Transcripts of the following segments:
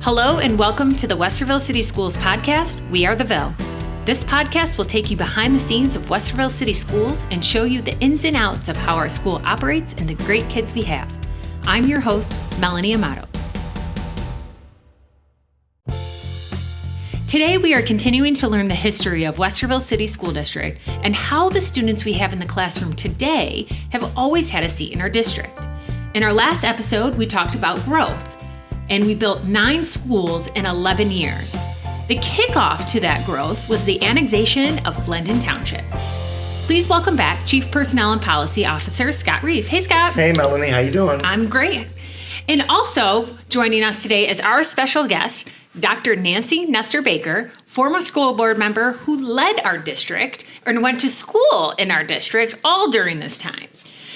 Hello and welcome to the Westerville City Schools podcast, We Are the Ville. This podcast will take you behind the scenes of Westerville City Schools and show you the ins and outs of how our school operates and the great kids we have. I'm your host, Melanie Amato. Today we are continuing to learn the history of Westerville City School District and how the students we have in the classroom today have always had a seat in our district. In our last episode, we talked about growth, and we built 9 schools in 11 years. The kickoff to that growth was the annexation of Blendon Township. Please welcome back Chief Personnel and Policy Officer Scott Reeves. Hey, Scott. Hey, Melanie. How you doing? I'm great. And also joining us today is our special guest, Dr. Nancy Nestor-Baker, former school board member who led our district and went to school in our district all during this time.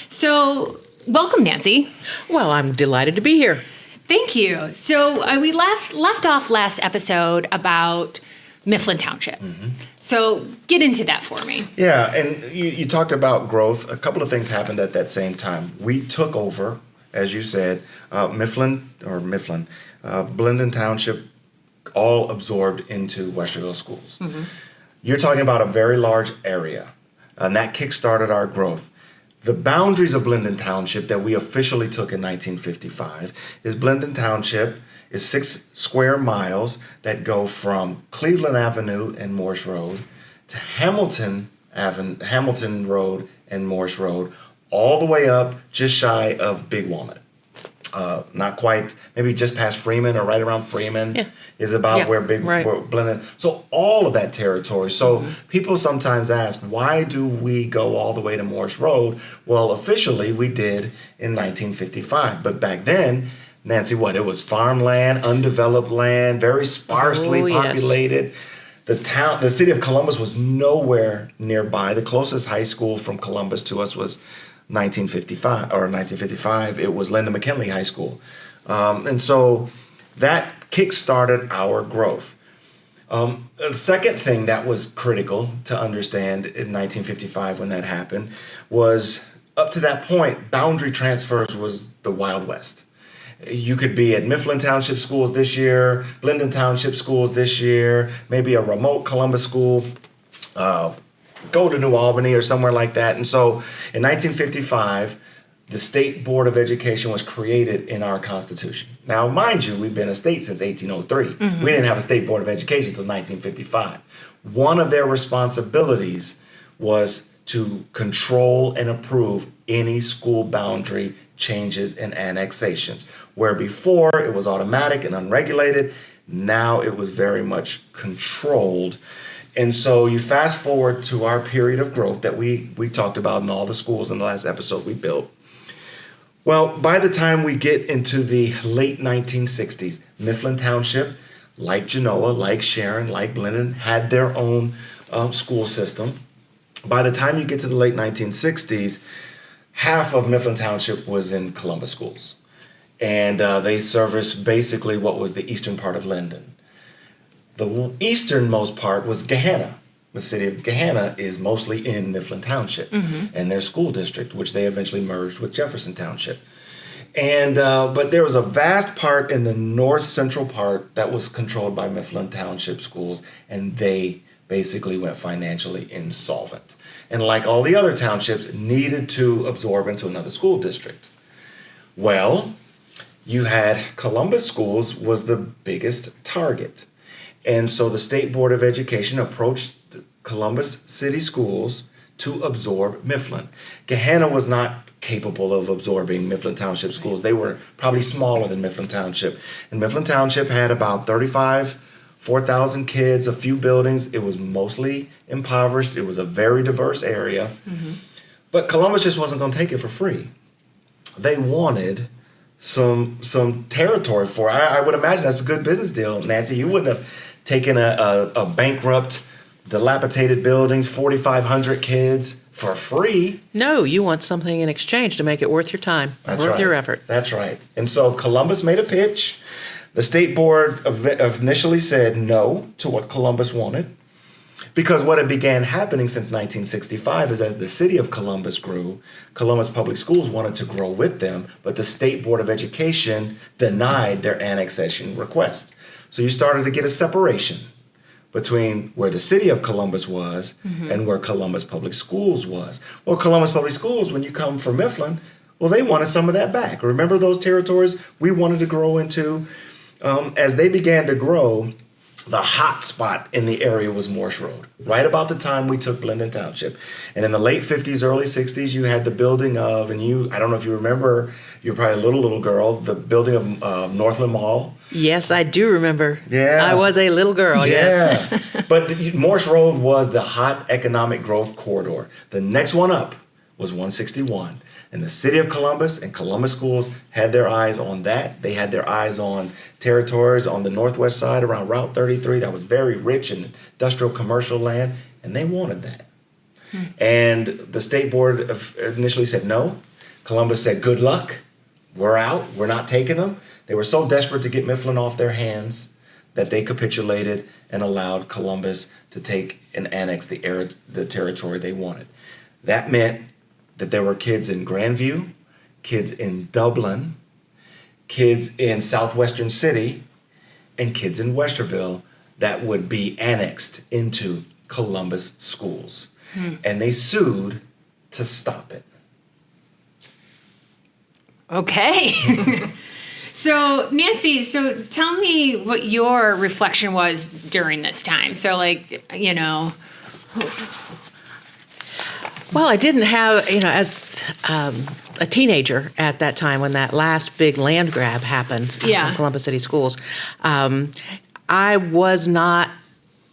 So, welcome, Nancy. Well, I'm delighted to be here. Thank you. So we left off last episode about Mifflin Township. Mm-hmm. So get into that for me. Yeah, and you talked about growth. A couple of things happened at that same time. We took over, as you said, Blendon Township, all absorbed into Westerville Schools. Mm-hmm. You're talking about a very large area, and that kickstarted our growth. The boundaries of Blendon Township that we officially took in 1955 is Blendon Township is 6 square miles that go from Cleveland Avenue and Morse Road to Hamilton Road and Morse Road, all the way up just shy of Big Walnut. Not quite, maybe just past Freeman or right around Freeman is about where Blendon. So all of that territory. So people sometimes ask, why do we go all the way to Morse Road? Well, officially we did in 1955, but back then, Nancy, it was farmland, undeveloped land, very sparsely populated. The city of Columbus was nowhere nearby. The closest high school from Columbus to us was 1955, it was Linda McKinley High School. And so that kick-started our growth. The second thing that was critical to understand in 1955 when that happened was, up to that point, boundary transfers was the Wild West. You could be at Mifflin Township Schools this year, Blendon Township Schools this year, maybe a remote Columbus school, go to New Albany or somewhere like that. And so in 1955, the State Board of Education was created in our Constitution. Now, mind you, we've been a state since 1803. Mm-hmm. We didn't have a State Board of Education until 1955. One of their responsibilities was to control and approve any school boundary changes and annexations. Where before it was automatic and unregulated, now it was very much controlled. And so you fast forward to our period of growth that we talked about in all the schools in the last episode we built. Well, by the time we get into the late 1960s, Mifflin Township, like Genoa, like Sharon, like Blendon, had their own school system. By the time you get to the late 1960s, half of Mifflin Township was in Columbus schools. And they serviced basically what was the eastern part of Linden. The easternmost part was Gahanna. The city of Gahanna is mostly in Mifflin Township and their school district, which they eventually merged with Jefferson Township. And but there was a vast part in the north central part that was controlled by Mifflin Township schools, and they basically went financially insolvent. And like all the other townships, needed to absorb into another school district. Well, you had Columbus Schools was the biggest target. And so the State Board of Education approached the Columbus City Schools to absorb Mifflin. Gahanna was not capable of absorbing Mifflin Township schools. They were probably smaller than Mifflin Township. And Mifflin Township had about 4,000 kids, a few buildings. It was mostly impoverished. It was a very diverse area. Mm-hmm. But Columbus just wasn't going to take it for free. They wanted some territory for it. I would imagine that's a good business deal, Nancy. You wouldn't have taken a bankrupt, dilapidated buildings, 4,500 kids for free. No, you want something in exchange to make it worth your time, worth your effort. That's right. And so Columbus made a pitch. The state board initially said no to what Columbus wanted. Because what had began happening since 1965 is as the city of Columbus grew, Columbus Public Schools wanted to grow with them, but the State Board of Education denied their annexation request. So you started to get a separation between where the city of Columbus was and where Columbus Public Schools was. Well, Columbus Public Schools, when you come from Mifflin, well, they wanted some of that back. Remember those territories we wanted to grow into? As they began to grow, the hot spot in the area was Morse Road, right about the time we took Blendon Township. And in the late 50s, early 60s, you had the building of, I don't know if you remember, you're probably a little girl, the building of Northland Mall. Yes, I do remember. Yeah. I was a little girl, yes. But Morse Road was the hot economic growth corridor. The next one up was 161. And the city of Columbus and Columbus schools had their eyes on that. They had their eyes on territories on the northwest side around Route 33 that was very rich in industrial commercial land, and they wanted that. And the state board initially said no. Columbus said, good luck. We're out. We're not taking them. They were so desperate to get Mifflin off their hands that they capitulated and allowed Columbus to take and annex the territory they wanted. That meant that there were kids in Grandview, kids in Dublin, kids in Southwestern City, and kids in Westerville that would be annexed into Columbus schools. And they sued to stop it. Okay. So, Nancy, tell me what your reflection was during this time. So, Well, I didn't have, as a teenager at that time when that last big land grab happened from Columbus City Schools, I was not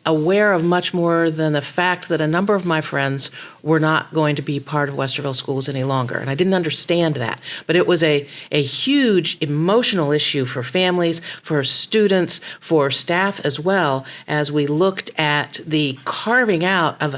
aware of much more than the fact that a number of my friends were not going to be part of Westerville Schools any longer. And I didn't understand that. But it was a huge emotional issue for families, for students, for staff as well, as we looked at the carving out of,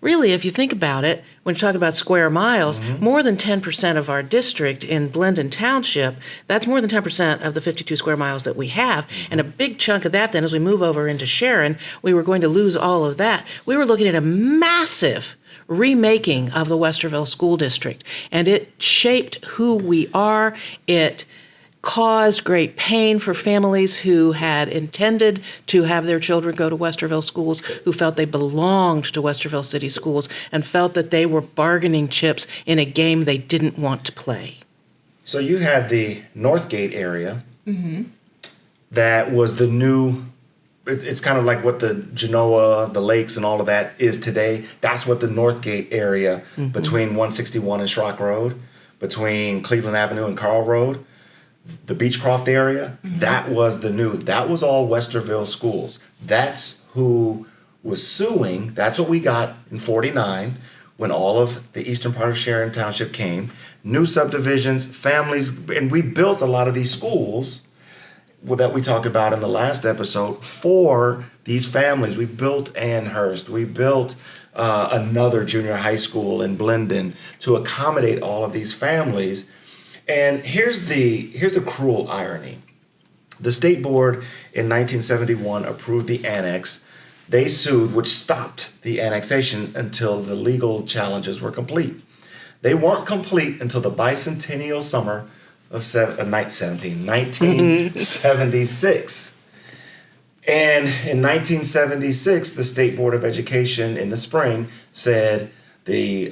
really, if you think about it, when you talk about square miles, more than 10% of our district in Blendon Township, that's more than 10% of the 52 square miles that we have. And a big chunk of that then, as we move over into Sharon, we were going to lose all of that. We were looking at a massive remaking of the Westerville School District. And it shaped who we are. It caused great pain for families who had intended to have their children go to Westerville schools, who felt they belonged to Westerville City Schools and felt that they were bargaining chips in a game they didn't want to play. So you had the Northgate area that was the new, it's kind of like what the Genoa, the lakes and all of that is today. That's what the Northgate area between 161 and Schrock Road, between Cleveland Avenue and Carl Road, the Beechcroft area, that was all Westerville schools. That's who was suing. That's what we got in 49 when all of the eastern part of Sharon Township came. New subdivisions, families, and we built a lot of these schools that we talked about in the last episode for these families. We built Annhurst. We built another junior high school in Blendon to accommodate all of these families. And here's the cruel irony. The state board in 1971 approved the annex. They sued, which stopped the annexation until the legal challenges were complete. They weren't complete until the bicentennial summer of 1976. And in 1976, the State Board of Education in the spring said the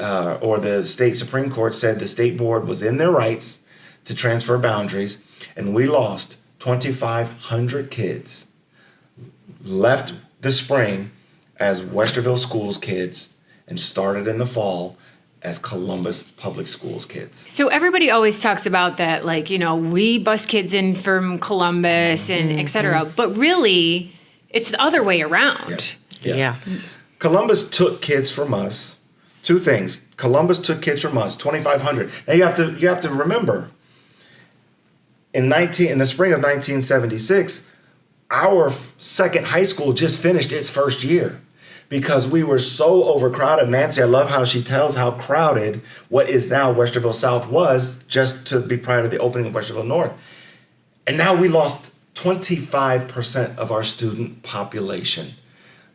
state Supreme Court said the state board was in their rights to transfer boundaries, and we lost 2,500 kids left the spring as Westerville Schools kids and started in the fall as Columbus Public Schools kids. So everybody always talks about that, we bus kids in from Columbus and et cetera, but really it's the other way around. Yeah. Columbus took kids from us. Two things. Columbus took kids from us, 2,500. Now you have to remember, in the spring of 1976, our second high school just finished its first year because we were so overcrowded. Nancy, I love how she tells how crowded what is now Westerville South was just to be prior to the opening of Westerville North. And now we lost 25% of our student population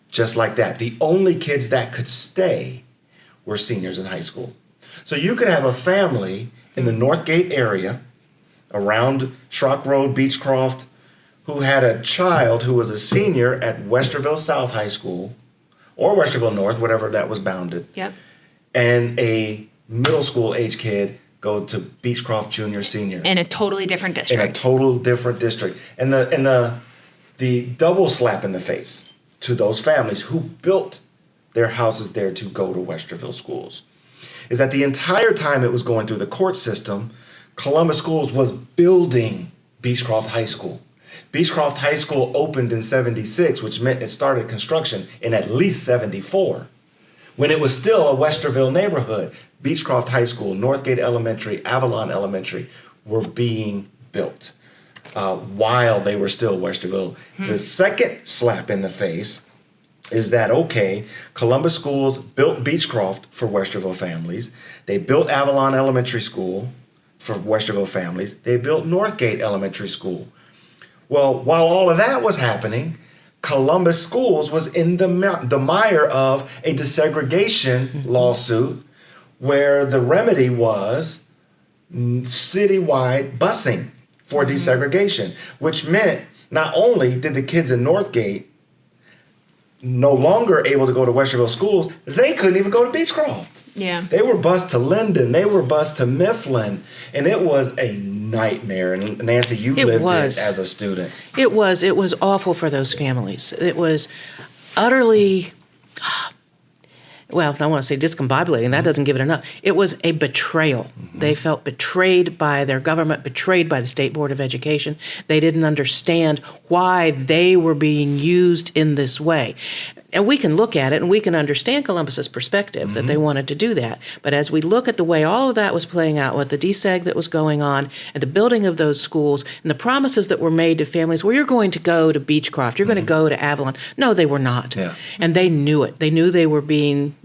just like that. The only kids that could stay were seniors in high school. So you could have a family in the Northgate area around Schrock Road, Beechcroft, who had a child who was a senior at Westerville South High School or Westerville North, whatever that was bounded. Yep. And a middle school age kid go to Beechcroft Junior Senior. In a totally different district. In a total different district. And the double slap in the face to those families who built their houses there to go to Westerville schools is that the entire time it was going through the court system, Columbus Schools was building Beechcroft High School. Beechcroft High School opened in 76, which meant it started construction in at least 74. When it was still a Westerville neighborhood, Beechcroft High School, Northgate Elementary, Avalon Elementary were being built while they were still Westerville. The second slap in the face is that, okay, Columbus Schools built Beechcroft for Westerville families. They built Avalon Elementary School for Westerville families. They built Northgate Elementary School. Well, while all of that was happening, Columbus Schools was in the mire of a desegregation lawsuit where the remedy was citywide busing for desegregation, which meant not only did the kids in Northgate no longer able to go to Westerville schools, they couldn't even go to Beechcroft. Yeah. They were bused to Linden. They were bused to Mifflin. And it was a nightmare. And Nancy, you lived it as a student. It was awful for those families. It was utterly, well, I want to say discombobulating. That doesn't give it enough. It was a betrayal. They felt betrayed by their government, betrayed by the State Board of Education. They didn't understand why they were being used in this way. And we can look at it and we can understand Columbus's perspective that they wanted to do that. But as we look at the way all of that was playing out with the deseg that was going on and the building of those schools and the promises that were made to families, well, you're going to go to Beechcroft, you're going to go to Avalon. No, they were not. Yeah. And they knew it. They knew they were being,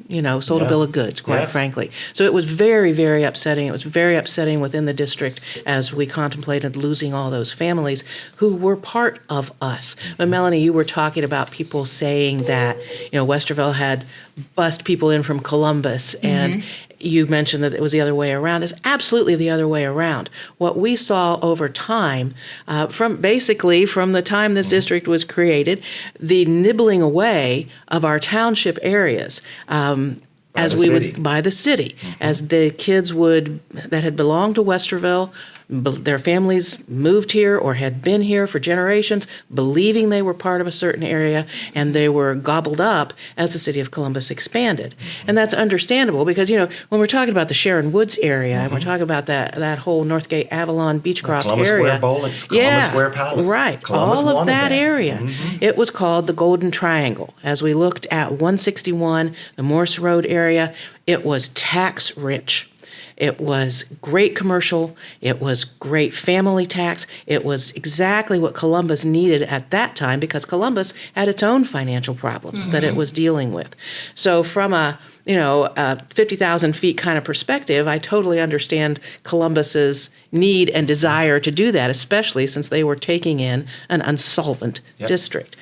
sold a bill of goods, quite frankly. So it was very, very upsetting. It was very upsetting within the district as we contemplated losing all those families who were part of us. But Melanie, you were talking about people saying that, Westerville had bussed people in from Columbus, and you mentioned that it was the other way around. It's absolutely the other way around. What we saw over time, from the time this district was created, the nibbling away of our township areas. By the city, as the kids that had belonged to Westerville, their families moved here or had been here for generations, believing they were part of a certain area, and they were gobbled up as the city of Columbus expanded. And that's understandable because, when we're talking about the Sharon Woods area, and we're talking about that whole Northgate, Avalon, Beechcroft Columbus area. Square Bowling, Columbus Square Palace. Right. Columbus all of that area. Mm-hmm. It was called the Golden Triangle. As we looked at 161, the Morse Road area, it was tax rich. It was great commercial. It was great family tax. It was exactly what Columbus needed at that time because Columbus had its own financial problems that it was dealing with. So from a 50,000 feet kind of perspective, I totally understand Columbus's need and desire to do that, especially since they were taking in an unsolvent district.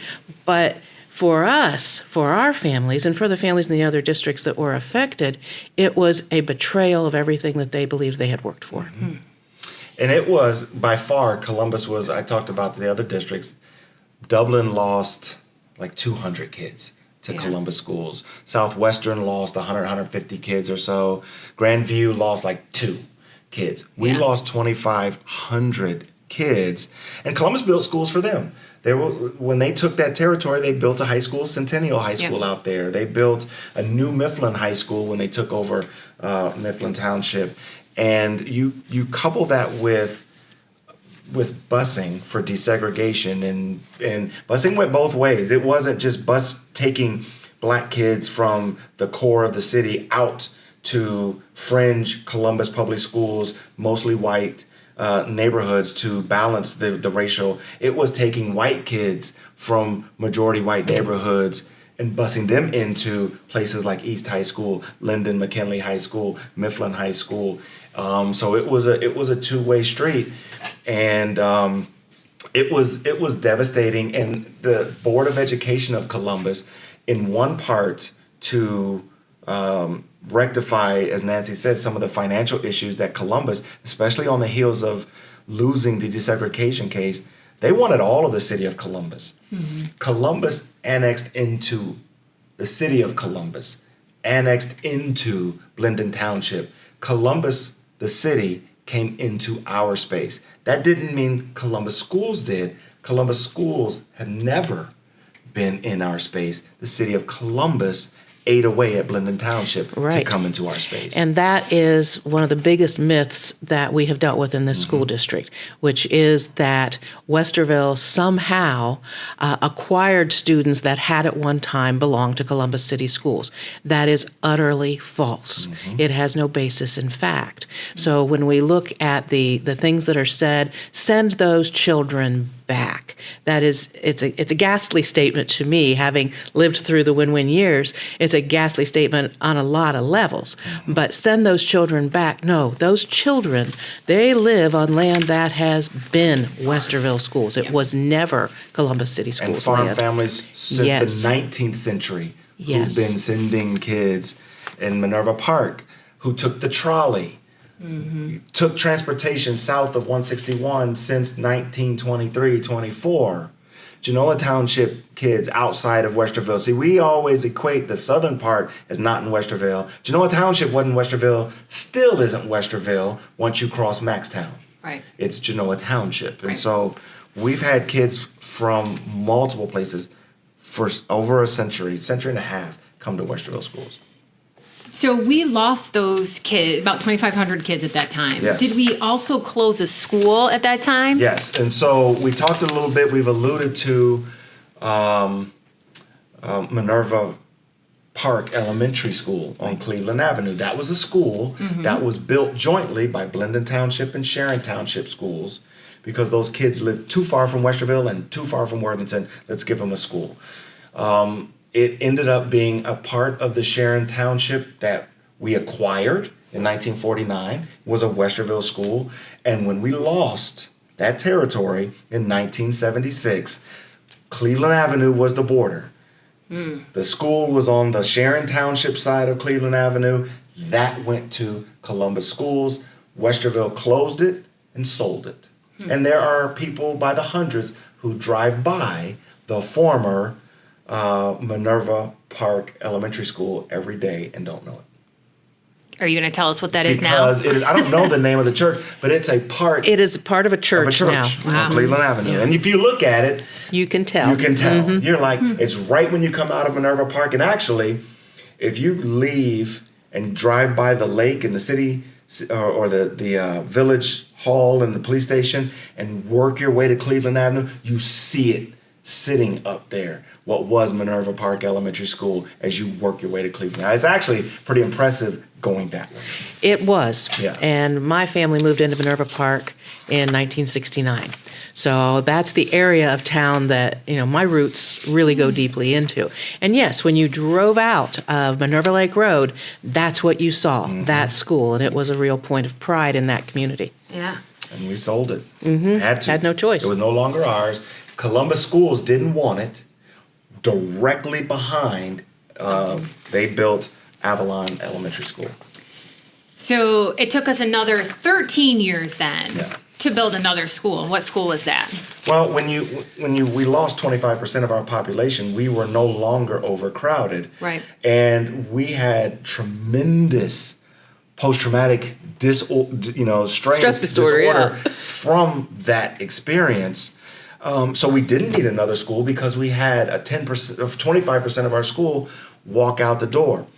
But for us, for our families, and for the families in the other districts that were affected, it was a betrayal of everything that they believed they had worked for. And it was, by far, Columbus was, I talked about the other districts, Dublin lost like 200 kids to Columbus schools. Southwestern lost 100, 150 kids or so. Grandview lost like 2 kids. We lost 2,500 kids, and Columbus built schools for them. When they took that territory, they built a high school, Centennial High School out there. They built a new Mifflin High School when they took over Mifflin Township. And you couple that with busing for desegregation, and busing went both ways. It wasn't just taking black kids from the core of the city out to fringe Columbus public schools, mostly white, neighborhoods to balance the racial. It was taking white kids from majority white neighborhoods and busing them into places like East High School, Linden McKinley High School, Mifflin High School. So it was a two-way street, and it was devastating. And the Board of Education of Columbus in one part to rectify, as Nancy said, some of the financial issues that Columbus, especially on the heels of losing the desegregation case, they wanted all of the city of Columbus. Mm-hmm. Columbus annexed into the city of Columbus, annexed into Blendon Township. Columbus, the city, came into our space. That didn't mean Columbus Schools did. Columbus Schools had never been in our space. The city of Columbus ate away at Blendon Township to come into our space. And that is one of the biggest myths that we have dealt with in this school district, which is that Westerville somehow acquired students that had at one time belonged to Columbus City Schools. That is utterly false. It has no basis in fact. So when we look at the things that are said, send those children back. That is, it's a ghastly statement to me, having lived through the win-win years. It's a ghastly statement on a lot of levels. But send those children back. No, those children, they live on land that has been Westerville Schools. It was never Columbus City Schools. And farm land. families since the 19th century who've been sending kids in Minerva Park, who took the trolley, took transportation south of 161 since 1923-24. Genoa Township kids outside of Westerville. See, we always equate the southern part as not in Westerville. Genoa Township wasn't Westerville, still isn't Westerville once you cross Maxtown. Right. It's Genoa Township. And so we've had kids from multiple places for over a century and a half come to Westerville Schools. So we lost those kids, about 2,500 kids at that time. Yes. Did we also close a school at that time? Yes, and so we talked a little bit, we've alluded to Minerva Park Elementary School on Cleveland Avenue. That was a school that was built jointly by Blendon Township and Sharon Township schools because those kids lived too far from Westerville and too far from Worthington. Let's give them a school. It ended up being a part of the Sharon Township that we acquired in 1949, was a Westerville school. And when we lost that territory in 1976, Cleveland Avenue was the border. The school was on the Sharon Township side of Cleveland Avenue. That went to Columbus Schools. Westerville closed it and sold it. And there are people by the hundreds who drive by the former Minerva Park Elementary School every day and don't know it. Are you going to tell us what that is now? Because it is, I don't know the name of the church, but it's a part. It is part of a church, now. On Cleveland Avenue. And if you look at it, you can tell. You're like, it's right when you come out of Minerva Park. And actually, if you leave and drive by the lake and the city or the village hall and the police station and work your way to Cleveland Avenue, you see it sitting up there. What was Minerva Park Elementary School as you work your way to Cleveland. Now, it's actually pretty impressive going that way. It was. Yeah. And my family moved into Minerva Park in 1969. So that's the area of town that, my roots really go deeply into. And yes, when you drove out of Minerva Lake Road, that's what you saw, that school. And it was a real point of pride in that community. Yeah. And we sold it. Had no choice. It was no longer ours. Columbus Schools didn't want it. Directly behind, they built Avalon Elementary School. So it took us another 13 years then to build another school. And what school was that? Well, when we lost 25% of our population, we were no longer overcrowded. Right. And we had tremendous post-traumatic stress disorder from that experience. So we didn't need another school because we had 25% of our school walk out the door.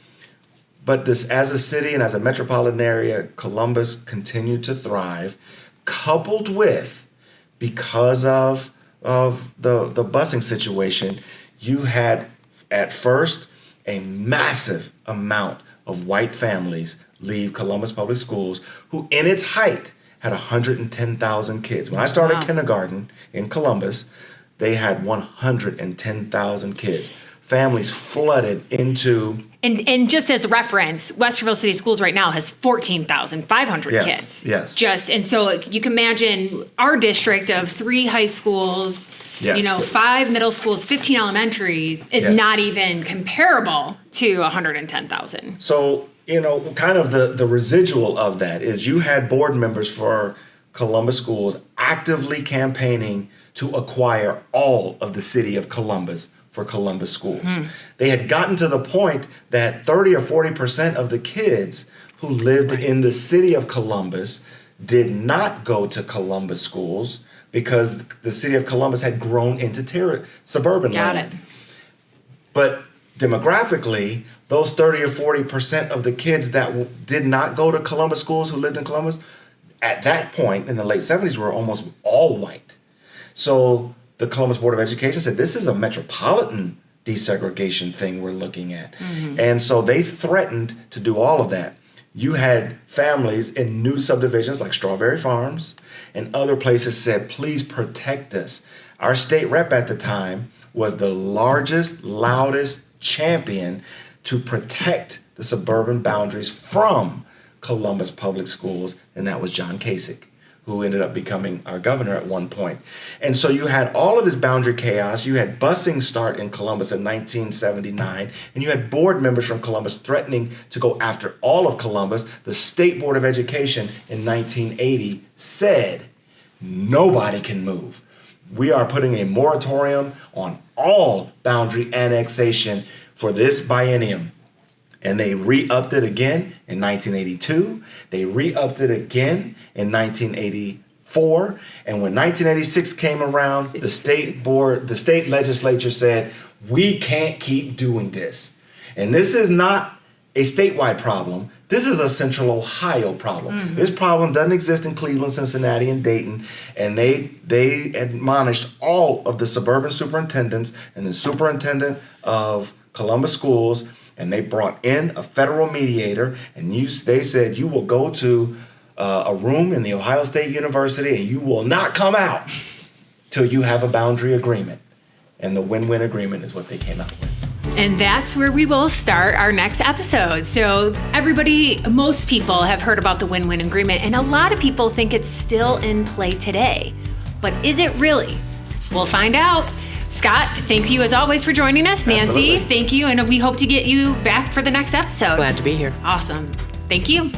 But this, as a city and as a metropolitan area, Columbus continued to thrive, coupled with, because of the busing situation, you had at first a massive amount of white families leave Columbus Public Schools, who in its height had 110,000 kids. When I started kindergarten in Columbus, they had 110,000 kids. families flooded into. And just as a reference, Westerville City Schools right now has 14,500 kids. Yes. And so you can imagine our district of 3 high schools, Yes. 5 middle schools, 15 elementaries is not even comparable to 110,000. So, kind of the residual of that is you had board members for Columbus schools actively campaigning to acquire all of the city of Columbus for Columbus schools. They had gotten to the point that 30 or 40% of the kids who lived in the city of Columbus did not go to Columbus schools because the city of Columbus had grown into suburban land. Got it. But demographically, those 30 or 40% of the kids that did not go to Columbus schools who lived in Columbus, at that point in the late 70s were almost all white. So the Columbus Board of Education said, this is a metropolitan desegregation thing we're looking at. And so they threatened to do all of that. You had families in new subdivisions like Strawberry Farms and other places said, please protect us. Our state rep at the time was the largest, loudest champion to protect the suburban boundaries from Columbus Public Schools, and that was John Kasich, who ended up becoming our governor at one point. And so you had all of this boundary chaos. You had busing start in Columbus in 1979, and you had board members from Columbus threatening to go after all of Columbus. The State Board of Education in 1980 said, nobody can move. We are putting a moratorium on all boundary annexation for this biennium. And they re-upped it again in 1982. They re-upped it again in 1984. And when 1986 came around, the state legislature said, we can't keep doing this. And this is not a statewide problem. This is a Central Ohio problem. This problem doesn't exist in Cleveland, Cincinnati, and Dayton. And they admonished all of the suburban superintendents and the superintendent of Columbus schools, and they brought in a federal mediator, and they said, you will go to a room in the Ohio State University and you will not come out till you have a boundary agreement. And the win-win agreement is what they came out with. And that's where we will start our next episode. So most people have heard about the win-win agreement, and a lot of people think it's still in play today. But is it really? We'll find out. Scott, thank you as always for joining us. Nancy, Absolutely. Thank you. And we hope to get you back for the next episode. Glad to be here. Awesome. Thank you.